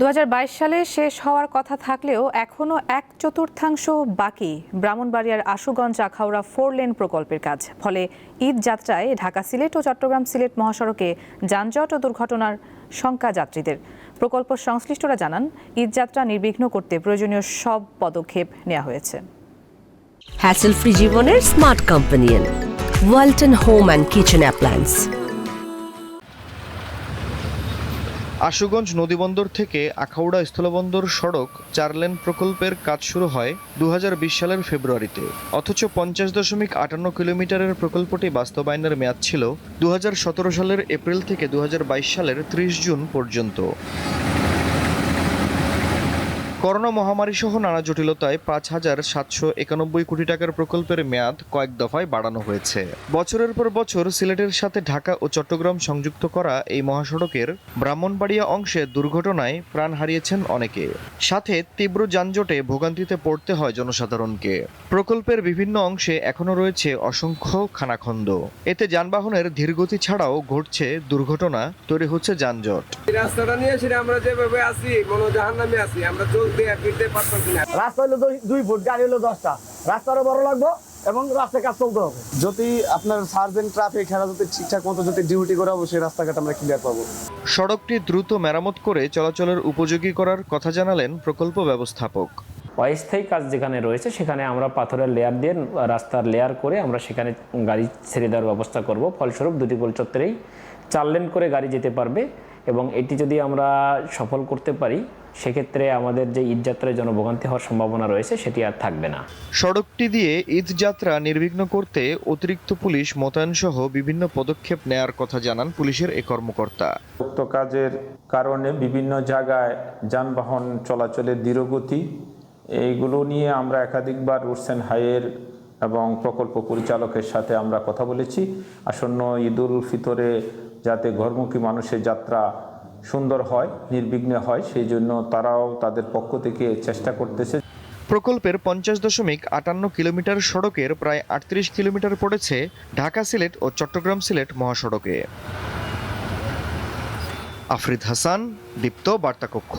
2022 সালে শেষ হওয়ার কথা থাকলেও এখনও 1/4 বাকি ব্রাহ্মণবাড়িয়ার আশুগঞ্জ আখাউড়া 4 লেন প্রকল্পের কাজ। ফলে ঈদ যাত্রায় ঢাকা সিলেট ও চট্টগ্রাম সিলেট মহাসড়কে যানজট ও দুর্ঘটনার শঙ্কা যাত্রীদের। প্রকল্প সংশ্লিষ্টরা জানান, ঈদ যাত্রা নির্বিঘ্ন করতে প্রয়োজনীয় সব পদক্ষেপ নেওয়া হয়েছে। হ্যাসেল ফ্রি জীবনের smart companion Walton home and kitchen appliance. Ashuganj নদীবন্দর থেকে আখাউড়া স্থলবন্দর সড়ক 4 লেন প্রকল্পের কাজ শুরু হয় 2020 সালের ফেব্রুয়ারিতে। অথচ 50.58 কিলোমিটারের প্রকল্পটি বাস্তবায়নের মেয়াদ ছিল 2017 সালের এপ্রিল থেকে 2022 সালের 30 জুন পর্যন্ত। করোনা মহামারী সহ নানা জটিলতায় 5,791 কোটি টাকার প্রকল্পের মেয়াদ কয়েক দফায় বাড়ানো হয়েছে। বছরের পর বছর সিলেটের সাথে ঢাকা ও চট্টগ্রাম সংযুক্ত করা এই মহাসড়কের ব্রাহ্মণবাড়িয়া অংশে দুর্ঘটনায় প্রাণ হারিয়েছেন অনেকে, সাথে তীব্র যানজটে ভোগান্তিতে পড়তে হয় জনসাধারণকে। প্রকল্পের বিভিন্ন অংশে এখনও রয়েছে অসংখ্য খানাখন্দ। এতে যানবাহনের ধীরগতি ছাড়াও ঘটছে দুর্ঘটনা, তৈরি হচ্ছে যানজট। রাস্তাটা নিয়ে আমরা যেভাবে আছি মনোজাহান্নামে আছি, আমরা রাস্তা হলো 2 ফুট, গাড়ি হলো 10টা, রাস্তারও বড় লাগবে এবং রাস্তায় কাজ চলতে হবে। যদি আপনার সার্জেন্ট ট্রাফিক খেলা যদি ঠিকঠাক মতো যদি ডিউটি করে অবশ্যই রাস্তাঘাট আমরা ক্লিয়ার পাবো। সড়কটি দ্রুত মেরামত করে চলাচলের উপযোগী করার কথা জানালেন প্রকল্প ব্যবস্থাপক। অস্থায়ী কাজ যেখানে রয়েছে সেখানে আমরা পাথরের লেয়ার দিয়ে রাস্তার লেয়ার করে আমরা সেখানে গাড়ি ছেড়ে দেওয়ার ব্যবস্থা করব। ফলস্বরূপ দুটি গোল চত্বরেই 4 লেন করে গাড়ি যেতে পারবে এবং এটি যদি আমরা সফল করতে পারি সেক্ষেত্রে আমাদের যে ঈদযাত্রায় জনভোগান্তি হওয়ার সম্ভাবনা রয়েছে সেটি আর থাকবে না। সড়কটি দিয়ে ঈদযাত্রা নির্বিঘ্ন করতে অতিরিক্ত পুলিশ মোতায়েন সহ বিভিন্ন পদক্ষেপ নেয়ার কথা জানান পুলিশের এই কর্মকর্তা। উক্ত কাজের কারণে বিভিন্ন জায়গায় যানবাহন চলাচলের ধীরগতি, এইগুলো নিয়ে আমরা একাধিকবার রুটস অ্যান্ড হাইওয়ের এবং প্রকল্প পরিচালকের সাথে আমরা কথা বলেছি। আসন্ন ঈদুল ফিতরে যাতে ঘরমুখী মানুষের যাত্রা সুন্দর হয়, নির্বিঘ্নে হয়, সেই জন্য তারাও তাদের পক্ষ থেকে চেষ্টা করতেছে। প্রকল্পের 50.58 কিলোমিটার সড়কের প্রায় 38 কিলোমিটার পড়েছে ঢাকা সিলেট ও চট্টগ্রাম সিলেট মহাসড়কে। আফরিদ হাসান, দীপ্ত বার্তা কক্ষ।